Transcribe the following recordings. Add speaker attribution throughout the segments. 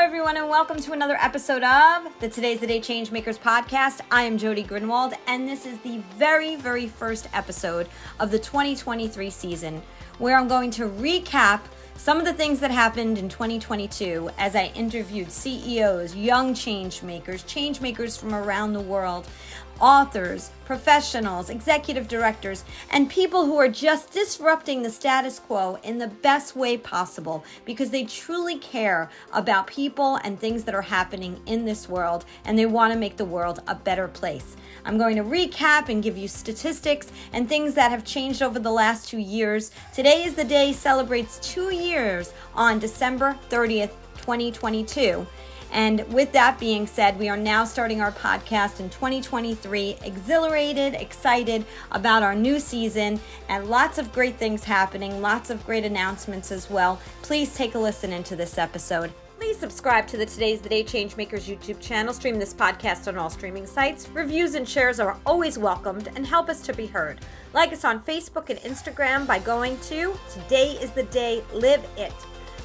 Speaker 1: everyone, and welcome to another episode of the Today's the Day Changemakers podcast. I am Jodi Grinwald, and this is the very, very first episode of the 2023 season, where I'm going to recap some of the things that happened in 2022 as I interviewed CEOs, young changemakers from around the world, authors, professionals, executive directors, and people who are just disrupting the status quo in the best way possible because they truly care about people and things that are happening in this world, and they want to make the world a better place. I'm going to recap and give you statistics and things that have changed over the last 2 years. Today is the day celebrates 2 years on December 30th, 2022. And with that being said, we are now starting our podcast in 2023, exhilarated, excited about our new season, and lots of great things happening, lots of great announcements as well. Please take a listen into this episode. Please subscribe to the Today's the Day Changemakers YouTube channel. Stream this podcast on all streaming sites. Reviews and shares are always welcomed and help us to be heard. Like us on Facebook and Instagram by going to Today is the Day, Live It.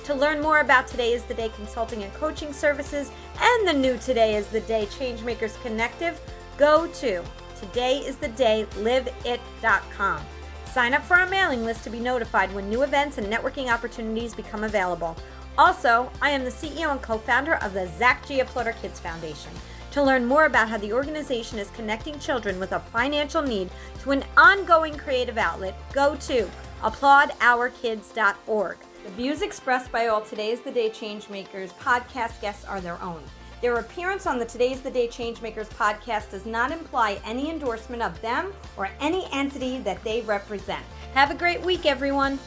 Speaker 1: To learn more about Today is the Day consulting and coaching services and the new Today is the Day Changemakers Connective, go to todayisthedayliveit.com. Sign up for our mailing list to be notified when new events and networking opportunities become available. Also, I am the CEO and co-founder of the Zzak G Applaud Our Kids Foundation. To learn more about how the organization is connecting children with a financial need to an ongoing creative outlet, go to applaudourkids.org. The views expressed by all Today's the Day Changemakers podcast guests are their own. Their appearance on the Today's the Day Changemakers podcast does not imply any endorsement of them or any entity that they represent. Have a great week, everyone.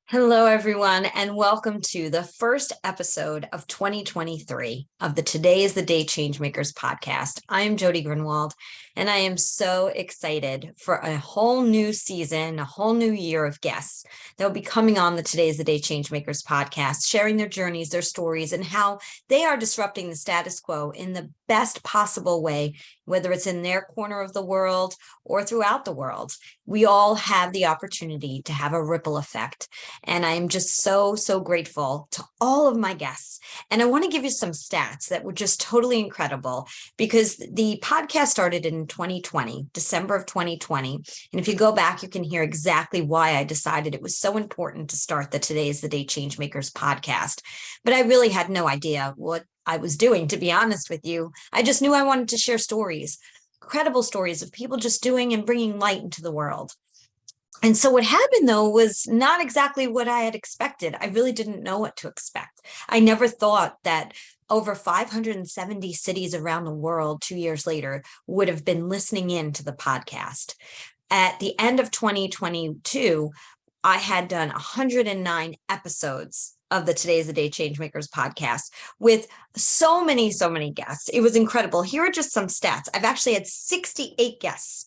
Speaker 1: Hello, everyone, and welcome to the first episode of 2023 of the Today is the Day Changemakers podcast. I am Jodi Grinwald, and I am so excited for a whole new season, a whole new year of guests that will be coming on the Today is the Day Changemakers podcast, sharing their journeys, their stories, and how they are disrupting the status quo in the best possible way, whether it's in their corner of the world or throughout the world. We all have the opportunity to have a ripple effect. And I am just so grateful to all of my guests. And I want to give you some stats that were just totally incredible because the podcast started in 2020, December of 2020. And if you go back, you can hear exactly why I decided it was so important to start the Today is the Day Changemakers podcast. But I really had no idea what I was doing, to be honest with you. I just knew I wanted to share stories, incredible stories of people just doing and bringing light into the world. And so what happened, though, was not exactly what I had expected. I really didn't know what to expect. I never thought that over 570 cities around the world 2 years later would have been listening in to the podcast. At the end of 2022, I had done 109 episodes of the Today's the Day Changemakers podcast with so many guests. It was incredible. Here are just some stats. I've actually had 68 guests,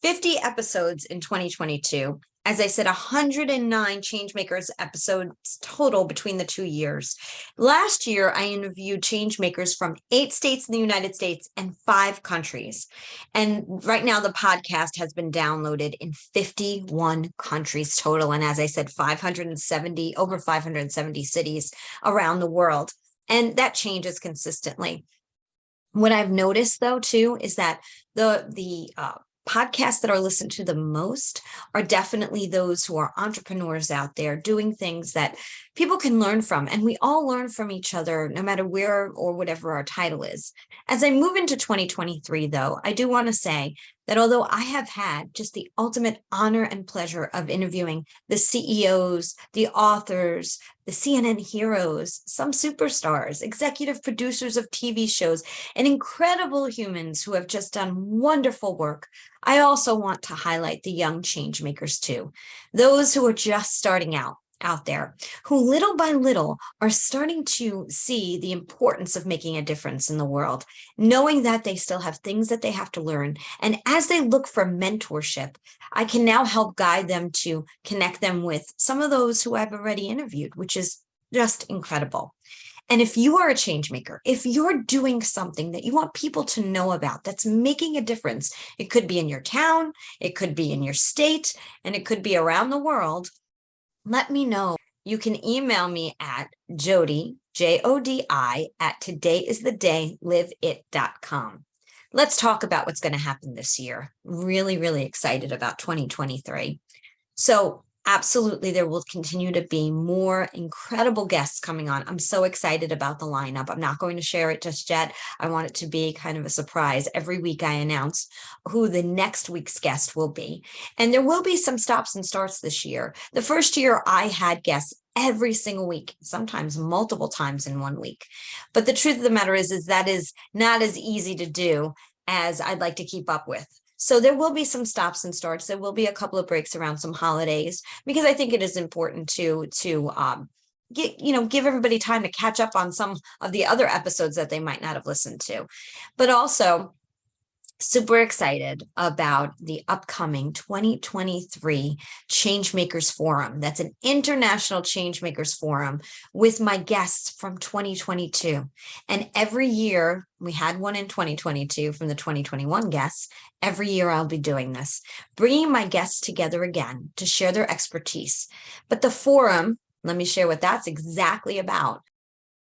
Speaker 1: 50 episodes in 2022. As I said, 109 Changemakers episodes total between the 2 years. Last year, I interviewed Changemakers from 8 states in the United States and 5 countries. And right now, the podcast has been downloaded in 51 countries total. And as I said, over 570 cities around the world. And that changes consistently. What I've noticed, though, too, is that the podcasts that are listened to the most are definitely those who are entrepreneurs out there doing things that people can learn from. And we all learn from each other, no matter where or whatever our title is. As I move into 2023, though, I do want to say that although I have had just the ultimate honor and pleasure of interviewing the CEOs, the authors, the CNN heroes, some superstars, executive producers of TV shows, and incredible humans who have just done wonderful work, I also want to highlight the young changemakers too, those who are just starting out there, who little by little are starting to see the importance of making a difference in the world, knowing that they still have things that they have to learn. And as they look for mentorship, I can now help guide them to connect them with some of those who I've already interviewed, which is just incredible. And if you are a change maker, if you're doing something that you want people to know about that's making a difference, it could be in your town, it could be in your state, and it could be around the world, let me know. You can email me at Jodi, Jodi at todayisthedayliveit.com. Let's talk about what's going to happen this year. Really, really excited about 2023. So absolutely, there will continue to be more incredible guests coming on. I'm so excited about the lineup. I'm not going to share it just yet. I want it to be kind of a surprise. Every week I announce who the next week's guest will be. And there will be some stops and starts this year. The first year I had guests every single week, sometimes multiple times in one week. But the truth of the matter is that is not as easy to do as I'd like to keep up with. So there will be some stops and starts. There will be a couple of breaks around some holidays, because I think it is important to give everybody time to catch up on some of the other episodes that they might not have listened to. But also, super excited about the upcoming 2023 Changemakers Forum. That's an international Changemakers Forum with my guests from 2022. And every year, we had one in 2022 from the 2021 guests. Every year I'll be doing this, bringing my guests together again to share their expertise. But the forum, let me share what that's exactly about.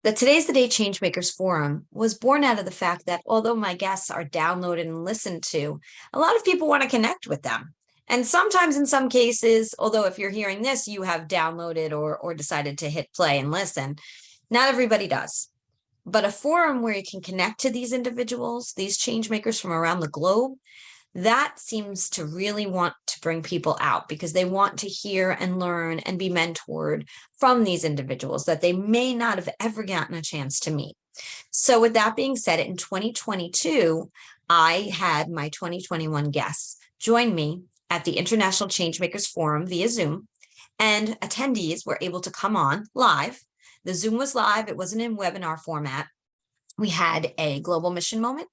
Speaker 1: The Today's the Day Changemakers Forum was born out of the fact that although my guests are downloaded and listened to, a lot of people want to connect with them. And sometimes in some cases, although if you're hearing this, you have downloaded or decided to hit play and listen, not everybody does. But a forum where you can connect to these individuals, these change makers from around the globe, that seems to really want to bring people out, because they want to hear and learn and be mentored from these individuals that they may not have ever gotten a chance to meet. So with that being said, in 2022, I had my 2021 guests join me at the International Changemakers Forum via Zoom, and attendees were able to come on live. The Zoom was live. It wasn't in webinar format. We had a global mission moment,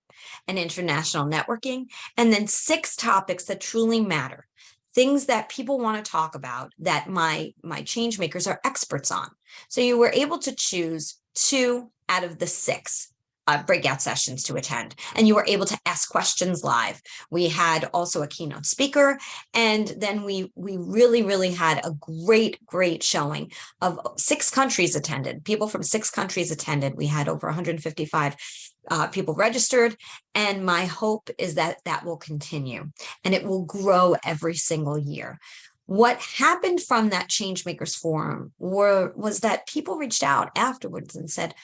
Speaker 1: an international networking, and then 6 topics that truly matter, things that people want to talk about that my change makers are experts on. So you were able to choose 2 out of the 6 breakout sessions to attend, and you were able to ask questions live. We had also a keynote speaker, and then we really had a great showing of 6 countries attended. People from 6 countries attended. We had over 155 people registered, and my hope is that that will continue and it will grow every single year. What happened from that Changemakers Forum was that people reached out afterwards and said,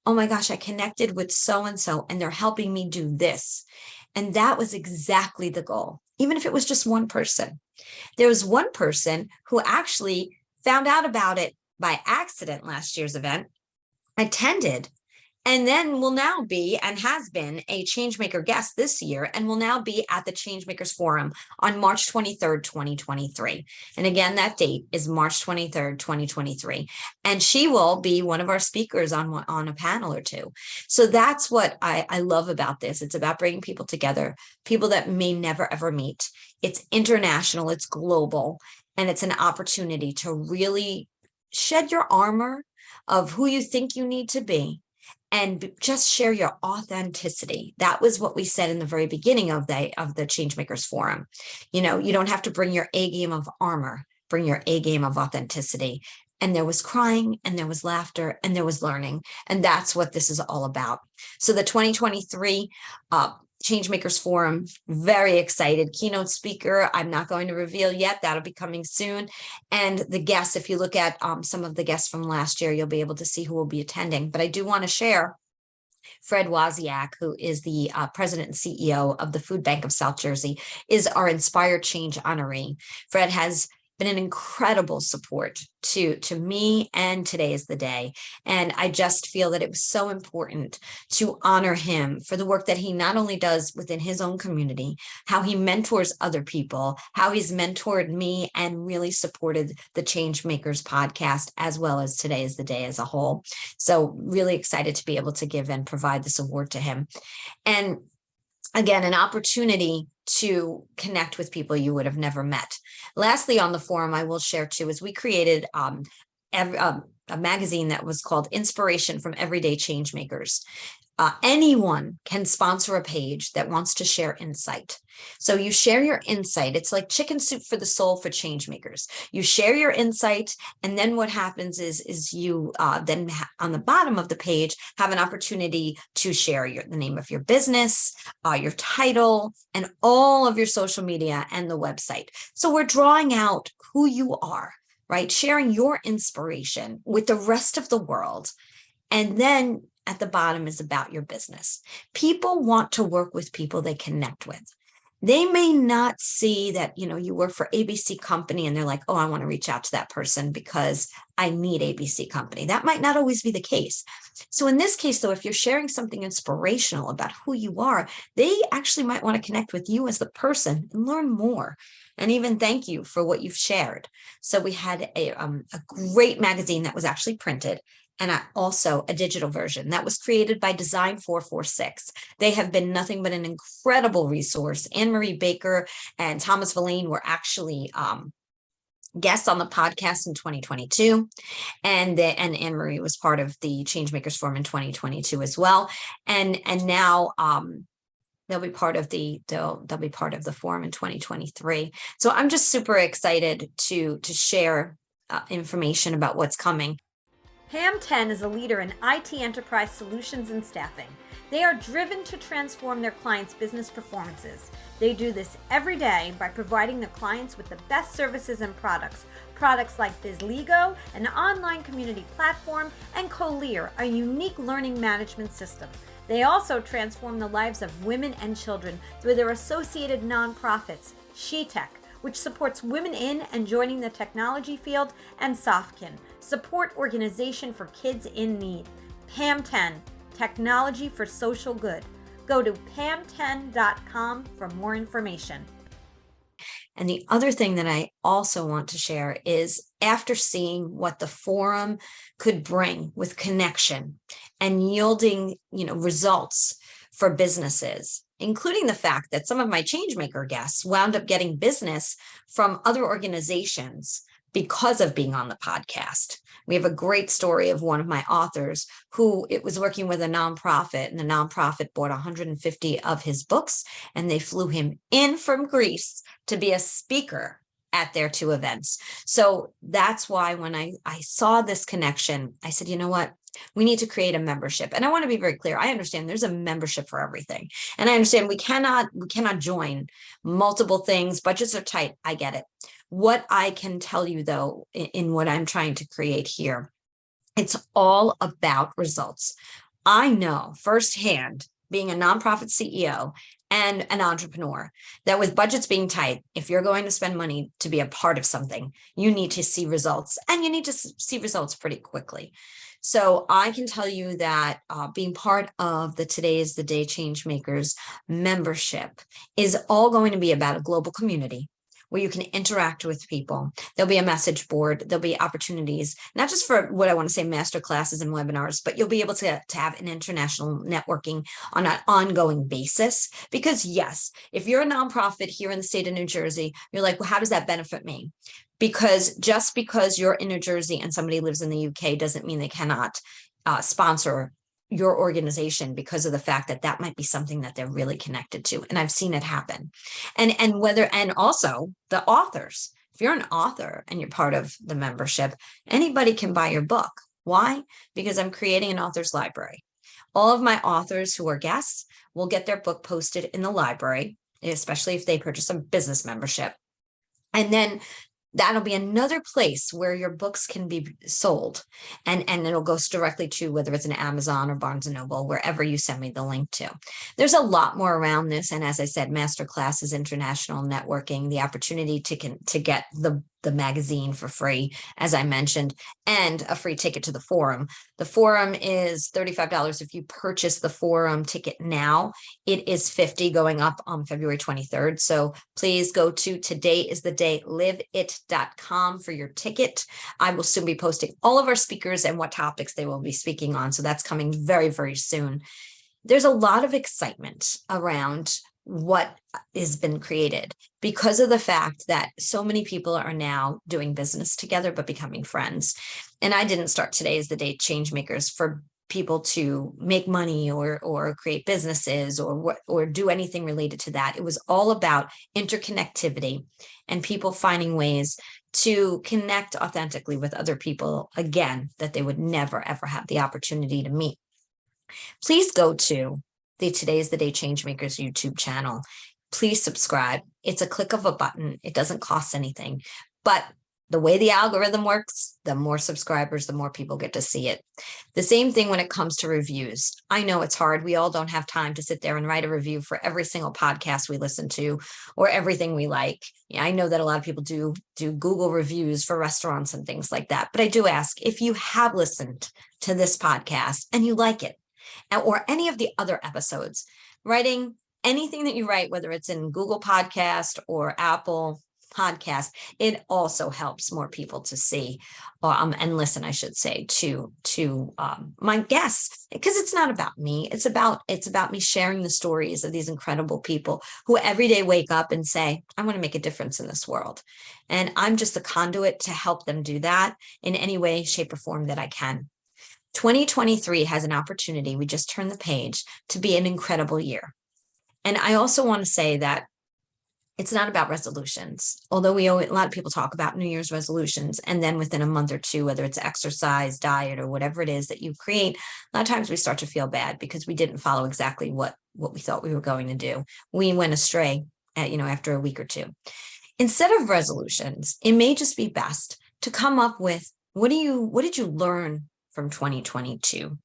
Speaker 1: oh my gosh, I connected with so-and-so and they're helping me do this. And that was exactly the goal, even if it was just one person. There was one person who actually found out about it by accident last year's event, attended, and then will now be and has been a Changemaker guest this year, and will now be at the Changemakers Forum on March 23rd, 2023. And again, that date is March 23rd, 2023. And she will be one of our speakers on a panel or 2. So that's what I love about this. It's about bringing people together, people that may never, ever meet. It's international, it's global, and it's an opportunity to really shed your armor of who you think you need to be and just share your authenticity. That was what we said in the very beginning of the Changemakers Forum. You know, you don't have to bring your A game of armor, bring your A game of authenticity. And there was crying, and there was laughter, and there was learning. And that's what this is all about. So the 2023 Changemakers Forum, very excited. Keynote speaker, I'm not going to reveal yet. That'll be coming soon. And the guests, if you look at some of the guests from last year, you'll be able to see who will be attending. But I do want to share Fred Wozniak, who is the president and CEO of the Food Bank of South Jersey, is our Inspire Change honoree. Fred has been an incredible support to me, and today is the day. And I just feel that it was so important to honor him for the work that he not only does within his own community, how he mentors other people, how he's mentored me and really supported the Changemakers podcast, as well as Today is the Day as a whole. So really excited to be able to give and provide this award to him. And again, an opportunity to connect with people you would have never met. Lastly, on the forum, I will share too, is we created a magazine that was called Inspiration from Everyday Changemakers. anyone can sponsor a page that wants to share insight. So you share your insight. It's like chicken soup for the soul for Changemakers. You share your insight, and then what happens is you then on the bottom of the page have an opportunity to share the name of your business, your title, and all of your social media and the website. So we're drawing out who you are, right? Sharing your inspiration with the rest of the world. And then at the bottom is about your business. People want to work with people they connect with. They may not see that, you work for ABC Company and they're like, oh, I want to reach out to that person because I need ABC Company. That might not always be the case. So in this case, though, if you're sharing something inspirational about who you are, they actually might want to connect with you as the person and learn more. And even thank you for what you've shared. So we had a great magazine that was actually printed, and also a digital version that was created by Design 446. They have been nothing but an incredible resource. Anne-Marie Baker and Thomas Verlaine were actually guests on the podcast in 2022. And Anne-Marie was part of the Changemakers Forum in 2022 as well. And now they'll be part of the forum in 2023. So I'm just super excited to share information about what's coming.
Speaker 2: PAM10 is a leader in IT enterprise solutions and staffing. They are driven to transform their clients' business performances. They do this every day by providing their clients with the best services and products. Products like BizLego, an online community platform, and Colear, a unique learning management system. They also transform the lives of women and children through their associated nonprofits, SheTech, which supports women in and joining the technology field, and Softkin, support organization for kids in need. PAM10, technology for social good. Go to pam10.com for more information.
Speaker 1: And the other thing that I also want to share is after seeing what the forum could bring with connection and yielding, results for businesses, including the fact that some of my Changemaker guests wound up getting business from other organizations because of being on the podcast. We have a great story of one of my authors who it was working with a nonprofit, and the nonprofit bought 150 of his books, and they flew him in from Greece to be a speaker at their 2 events. So that's why when I saw this connection, I said, you know what? We need to create a membership. And I want to be very clear. I understand there's a membership for everything. And I understand we cannot join multiple things. Budgets are tight. I get it. What I can tell you, though, in what I'm trying to create here, it's all about results. I know firsthand, being a nonprofit CEO and an entrepreneur, that with budgets being tight, if you're going to spend money to be a part of something, you need to see results, and you need to see results pretty quickly. So I can tell you that being part of the Today is the Day Changemakers membership is all going to be about a global community where you can interact with people. There'll be a message board. There'll be opportunities, not just for what I want to say, master classes and webinars, but you'll be able to have an international networking on an ongoing basis. Because yes, if you're a nonprofit here in the state of New Jersey, you're like, well, how does that benefit me? Because just because you're in New Jersey and somebody lives in the UK doesn't mean they cannot sponsor your organization because of the fact that that might be something that they're really connected to. And I've seen it happen. And also the authors. If you're an author and you're part of the membership, anybody can buy your book. Why? Because I'm creating an author's library. All of my authors who are guests will get their book posted in the library, especially if they purchase a business membership. And then that'll be another place where your books can be sold, and it'll go directly to whether it's an Amazon or Barnes and Noble, wherever you send me the link to. There's a lot more around this. And as I said, master classes, international networking, the opportunity to get the magazine for free, as I mentioned, and a free ticket to the forum. The forum is $35 if you purchase the forum ticket now. It is $50 going up on February 23rd. So please go to todayisthedayliveit.com for your ticket. I will soon be posting all of our speakers and what topics they will be speaking on. So that's coming very, very soon. There's a lot of excitement around what has been created because of the fact that so many people are now doing business together but becoming friends. And I didn't start Today is the Day Changemakers for people to make money or create businesses or do anything related to that. It was all about interconnectivity and people finding ways to connect authentically with other people, again, that they would never, ever have the opportunity to meet. Please go to the Today is the Day Changemakers YouTube channel. Please subscribe. It's a click of a button. It doesn't cost anything. But the way the algorithm works, the more subscribers, the more people get to see it. The same thing when it comes to reviews. I know it's hard. We all don't have time to sit there and write a review for every single podcast we listen to or everything we like. Yeah, I know that a lot of people do Google reviews for restaurants and things like that. But I do ask, if you have listened to this podcast and you like it, or any of the other episodes, writing anything that you write, whether it's in Google Podcast or Apple Podcast, it also helps more people to see and listen, I should say, to my guests, because it's not about me. It's about me sharing the stories of these incredible people who every day wake up and say, I want to make a difference in this world. And I'm just a conduit to help them do that in any way, shape, or form that I can. 2023 has an opportunity, we just turned the page, to be an incredible year. And I also want to say that it's not about resolutions, although a lot of people talk about New Year's resolutions, and then within a month or two, whether it's exercise, diet, or whatever it is that you create, a lot of times we start to feel bad because we didn't follow exactly what we thought we were going to do. We went astray after a week or two. Instead of resolutions, it may just be best to come up with, what did you learn from 2022?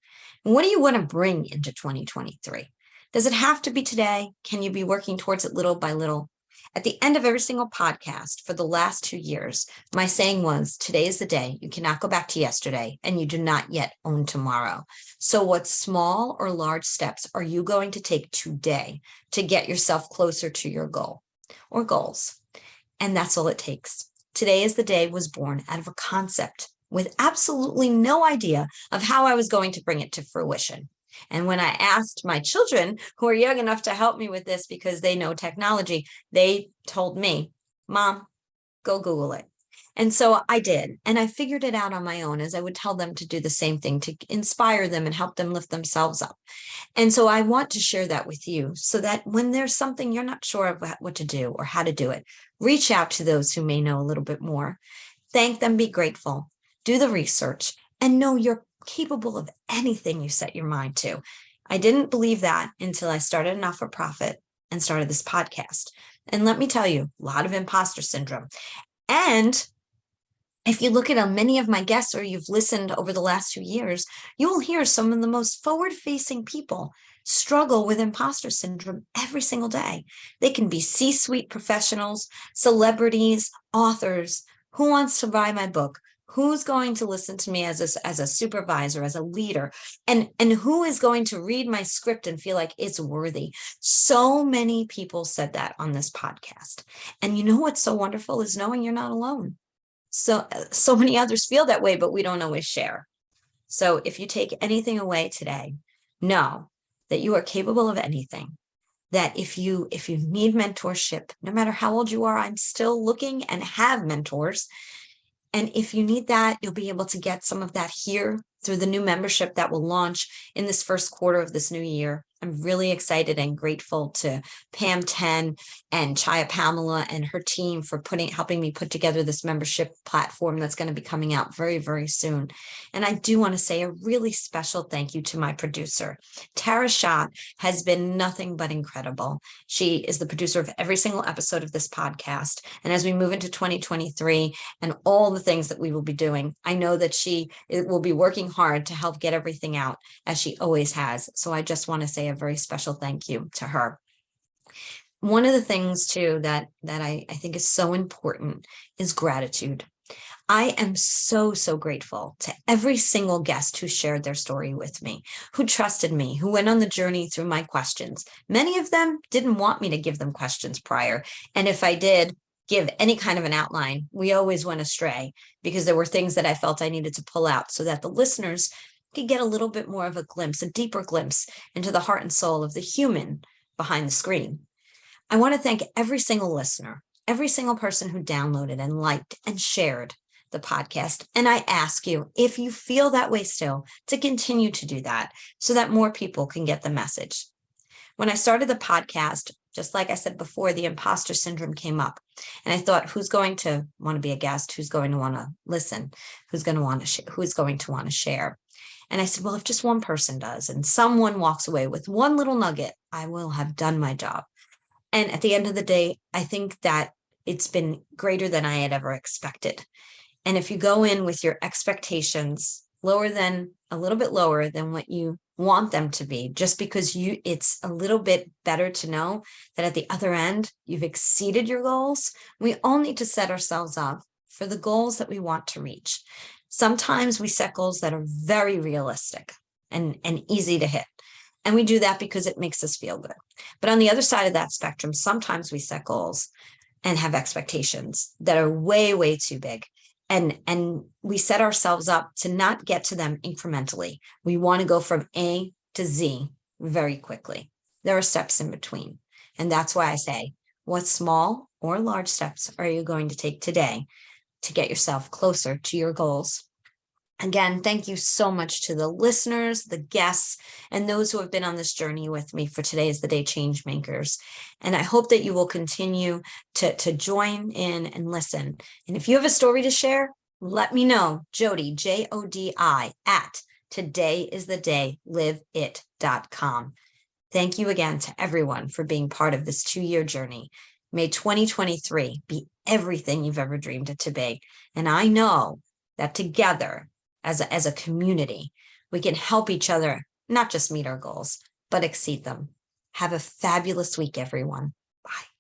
Speaker 1: And what do you want to bring into 2023? Does it have to be today? Can you be working towards it little by little? At the end of every single podcast for the last 2 years, my saying was, today is the day. You cannot go back to yesterday, and you do not yet own tomorrow. So what small or large steps are you going to take today to get yourself closer to your goal or goals? And that's all it takes. Today is the Day was born out of a concept with absolutely no idea of how I was going to bring it to fruition. And when I asked my children, who are young enough to help me with this because they know technology, they told me, Mom, go Google it. And so I did. And I figured it out on my own, as I would tell them to do the same thing, to inspire them and help them lift themselves up. And so I want to share that with you so that when there's something you're not sure of what to do or how to do it, reach out to those who may know a little bit more. Thank them, be grateful, do the research, and know you're capable of anything you set your mind to. I didn't believe that until I started a not-for-profit and started this podcast. And let me tell you, a lot of imposter syndrome. And if you look at many of my guests, or you've listened over the last 2 years, you will hear some of the most forward-facing people struggle with imposter syndrome every single day. They can be C-suite professionals, celebrities, authors. Who wants to buy my book? Who's going to listen to me as a supervisor, as a leader, and who is going to read my script and feel like it's worthy? So many people said that on this podcast. And you know what's so wonderful is knowing you're not alone. So many others feel that way, but we don't always share. So if you take anything away today, know that you are capable of anything. That if you need mentorship, no matter how old you are, I'm still looking and have mentors. And if you need that, you'll be able to get some of that here through the new membership that will launch in this first quarter of this new year. I'm really excited and grateful to Pam 10 and Chaya Pamela and her team for helping me put together this membership platform that's going to be coming out very, very soon. And I do want to say a really special thank you to my producer. Tara Schott has been nothing but incredible. She is the producer of every single episode of this podcast. And as we move into 2023 and all the things that we will be doing, I know that she will be working hard to help get everything out, as she always has. So I just want to say a very special thank you to her. One of the things too that I think is so important is gratitude. I am so grateful to every single guest who shared their story with me, who trusted me, who went on the journey through my questions. Many of them didn't want me to give them questions prior. And if I did give any kind of an outline, we always went astray because there were things that I felt I needed to pull out so that the listeners could get a little bit more of a glimpse, a deeper glimpse into the heart and soul of the human behind the screen. I want to thank every single listener, every single person who downloaded and liked and shared the podcast. And I ask you, if you feel that way still, to continue to do that so that more people can get the message. When I started the podcast, just like I said before, the imposter syndrome came up. And I thought, who's going to want to be a guest? Who's going to want to listen? Who's going to want to who's going to want to share? And I said, well, if just one person does and someone walks away with one little nugget, I will have done my job. And at the end of the day, I think that it's been greater than I had ever expected. And if you go in with your expectations a little bit lower than what you want them to be, just because it's a little bit better to know that at the other end, you've exceeded your goals. We all need to set ourselves up for the goals that we want to reach. Sometimes we set goals that are very realistic and easy to hit. And we do that because it makes us feel good. But on the other side of that spectrum, sometimes we set goals and have expectations that are way, way too big. And we set ourselves up to not get to them incrementally. We want to go from A to Z very quickly. There are steps in between. And that's why I say, what small or large steps are you going to take today to get yourself closer to your goals? Again, thank you so much to the listeners, the guests, and those who have been on this journey with me for Today is the Day Changemakers. And I hope that you will continue to join in and listen. And if you have a story to share, let me know. Jodi, Jodi, at todayisthedayliveit.com. Thank you again to everyone for being part of this 2-year journey. May 2023 be everything you've ever dreamed it to be. And I know that together, as a community, we can help each other, not just meet our goals, but exceed them. Have a fabulous week, everyone. Bye.